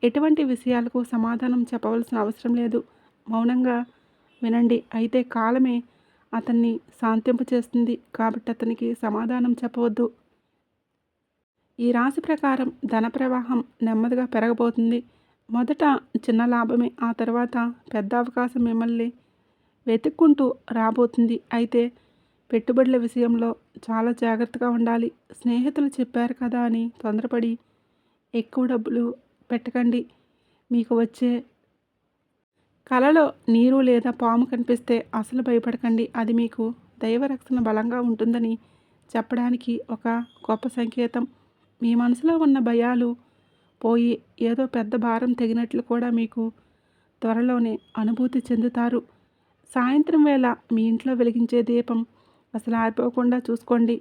ఎటువంటి విషయాలకు సమాధానం చెప్పవలసిన అవసరం లేదు. మౌనంగా వినండి. అయితే కాలమే అతన్ని శాంతింపచేస్తుంది. కాబట్టి అతనికి సమాధానం చెప్పవద్దు. ఈ రాశి ప్రకారం ధన ప్రవాహం నెమ్మదిగా పెరగబోతుంది. మొదట చిన్న లాభమే, ఆ తర్వాత పెద్ద అవకాశం మిమ్మల్ని వెతుక్కుంటూ రాబోతుంది. అయితే పెట్టుబడుల విషయంలో చాలా జాగ్రత్తగా ఉండాలి. స్నేహితులు చెప్పారు కదా అని తొందరపడి ఎక్కువ డబ్బులు పెట్టకండి. మీకు వచ్చే కలలో నీరు లేదా పాము కనిపిస్తే అసలు భయపడకండి. అది మీకు దైవరక్షణ బలంగా ఉంటుందని చెప్పడానికి ఒక గొప్ప సంకేతం. మీ మనసులో ఉన్న భయాలు పోయి ఏదో పెద్ద భారం తెగినట్లు కూడా మీకు త్వరలోనే అనుభూతి చెందుతారు. సాయంత్రం వేళ మీ ఇంట్లో వెలిగించే దీపం అసలు ఆరిపోకుండా చూసుకోండి.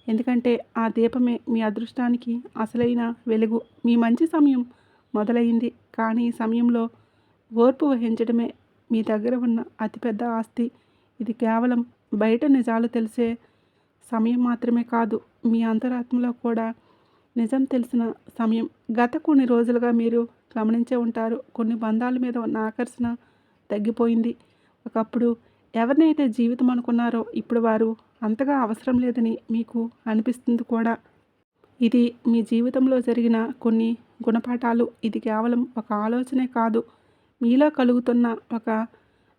ఎందుకంటే ఆ దీపమే మీ అదృష్టానికి అసలైన వెలుగు. మీ మంచి సమయం మొదలైంది. కానీ ఈ సమయంలో ఓర్పు వహించడమే మీ దగ్గర ఉన్న అతిపెద్ద ఆస్తి. ఇది కేవలం బయట నిజాలు తెలిసే సమయం మాత్రమే కాదు, మీ అంతరాత్మలో కూడా నిజం తెలిసిన సమయం. గత కొన్ని రోజులుగా మీరు గమనించే ఉంటారు, కొన్ని బంధాల మీద ఉన్న ఆకర్షణ తగ్గిపోయింది. ఒకప్పుడు ఎవరినైతే జీవితం అనుకున్నారో ఇప్పుడు వారు అంతగా అవసరం లేదని మీకు అనిపిస్తుంది కూడా. ఇది మీ జీవితంలో జరిగిన కొన్ని గుణపాఠాలు. ఇది కేవలం ఒక ఆలోచనే కాదు, మీలో కలుగుతున్న ఒక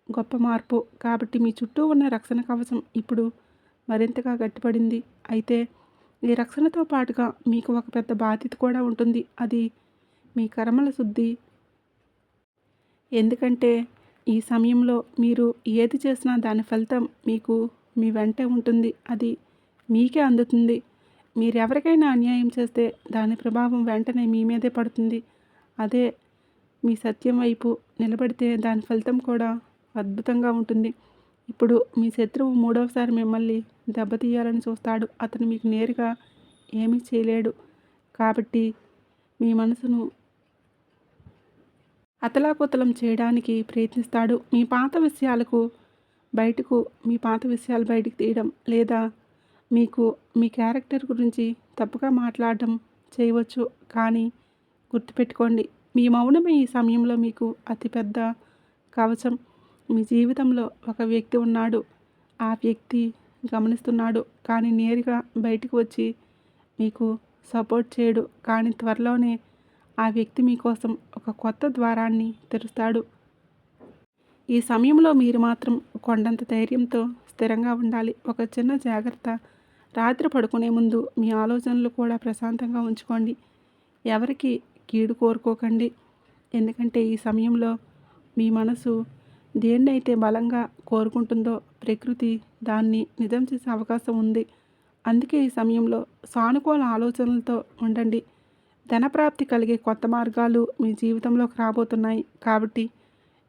గొప్ప మార్పు. కాబట్టి మీ చుట్టూ ఉన్న రక్షణ కవచం ఇప్పుడు మరింతగా గట్టిపడింది. అయితే ఈ రక్షణతో పాటుగా మీకు ఒక పెద్ద బాధ్యత కూడా ఉంటుంది. అది మీ కర్మల శుద్ధి. ఎందుకంటే ఈ సమయంలో మీరు ఏది చేసినా దాని ఫలితం మీకు మీ వెంటే ఉంటుంది. అది మీకే అందుతుంది. మీరు ఎవరికైనా అన్యాయం చేస్తే దాని ప్రభావం వెంటనే మీ మీదే పడుతుంది. అదే మీ సత్యం వైపు నిలబడితే దాని ఫలితం కూడా అద్భుతంగా ఉంటుంది. ఇప్పుడు మీ శత్రువు మూడవసారి మిమ్మల్ని దెబ్బతీయాలని చూస్తాడు. అతను మీకు నేరుగా ఏమీ చేయలేడు. కాబట్టి మీ మనసును అతలాకుతలం చేయడానికి ప్రయత్నిస్తాడు. మీ పాత విషయాలు బయటకు తీయడం, లేదా మీకు మీ క్యారెక్టర్ గురించి తప్పుగా మాట్లాడడం చేయవచ్చు. కానీ గుర్తుపెట్టుకోండి, మీ మౌనమే ఈ సమయంలో మీకు అతిపెద్ద కవచం. మీ జీవితంలో ఒక వ్యక్తి ఉన్నాడు. ఆ వ్యక్తి గమనిస్తున్నాడు, కానీ నేరుగా బయటకు వచ్చి మీకు సపోర్ట్ చేయడు. కానీ త్వరలోనే ఆ వ్యక్తి మీకోసం ఒక కొత్త ద్వారాన్ని తెరుస్తాడు. ఈ సమయంలో మీరు మాత్రం కొండంత ధైర్యంతో స్థిరంగా ఉండాలి. ఒక చిన్న జాగ్రత్త, రాత్రి పడుకునే ముందు మీ ఆలోచనలు కూడా ప్రశాంతంగా ఉంచుకోండి. ఎవరికి కీడు కోరుకోకండి. ఎందుకంటే ఈ సమయంలో మీ మనసు దేన్నైతే బలంగా కోరుకుంటుందో ప్రకృతి దాన్ని నిజం చేసే అవకాశం ఉంది. అందుకే ఈ సమయంలో సానుకూల ఆలోచనలతో ఉండండి. ధనప్రాప్తి కలిగే కొత్త మార్గాలు మీ జీవితంలోకి రాబోతున్నాయి. కాబట్టి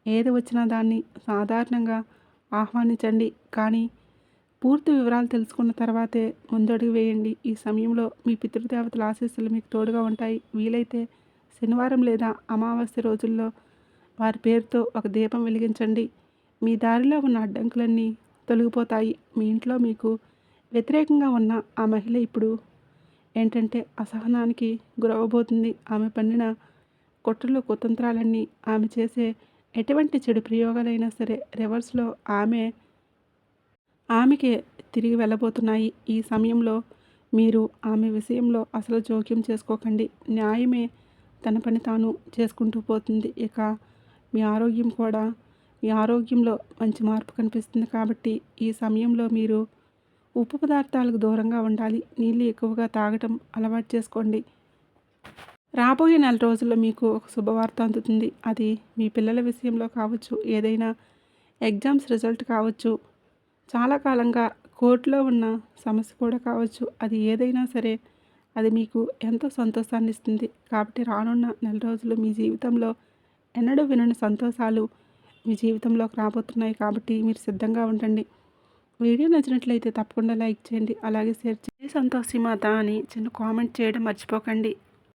ఏది వచ్చినా దాన్ని సాధారణంగా ఆహ్వానించండి. కానీ పూర్తి వివరాలు తెలుసుకున్న తర్వాతే ముందడుగు వేయండి. ఈ సమయంలో మీ పితృదేవతల ఆశీస్సులు మీకు తోడుగా ఉంటాయి. వీలైతే శనివారం లేదా అమావాస్య రోజుల్లో వారి పేరుతో ఒక దీపం వెలిగించండి. మీ దారిలో ఉన్న అడ్డంకులన్నీ తొలగిపోతాయి. మీ ఇంట్లో మీకు వ్యతిరేకంగా ఉన్న ఆ మహిళ ఇప్పుడు ఏంటంటే అసహనానికి గురవబోతుంది. ఆమె పన్నిన కుట్రలు కుతంత్రాలన్నీ, ఆమె చేసే ఎటువంటి చెడు ప్రయోగాలైనా సరే రివర్స్లో ఆమెకే తిరిగి వెళ్ళబోతున్నాయి. ఈ సమయంలో మీరు ఆమె విషయంలో అసలు జోక్యం చేసుకోకండి. న్యాయమే తన పని తాను చేసుకుంటూ పోతుంది. ఇక మీ ఆరోగ్యంలో మంచి మార్పు కనిపిస్తుంది. కాబట్టి ఈ సమయంలో మీరు ఉప్పు పదార్థాలకు దూరంగా ఉండాలి. నీళ్ళు ఎక్కువగా తాగటం అలవాటు చేసుకోండి. రాబోయే నెల రోజుల్లో మీకు ఒక శుభవార్త అందుతుంది. అది మీ పిల్లల విషయంలో కావచ్చు, ఏదైనా ఎగ్జామ్స్ రిజల్ట్ కావచ్చు, చాలా కాలంగా కోర్టులో ఉన్న సమస్య కూడా కావచ్చు. అది ఏదైనా సరే అది మీకు ఎంతో సంతోషాన్ని ఇస్తుంది. కాబట్టి రానున్న నెల రోజులు మీ జీవితంలో ఎన్నడూ వినని సంతోషాలు మీ జీవితంలోకి రాబోతున్నాయి. కాబట్టి మీరు సిద్ధంగా ఉండండి. వీడియో నచ్చినట్లయితే తప్పకుండా లైక్ చేయండి. అలాగే షేర్ చేయండి. సంతోషి మాత అని చిన్న కామెంట్ చేయడం మర్చిపోకండి.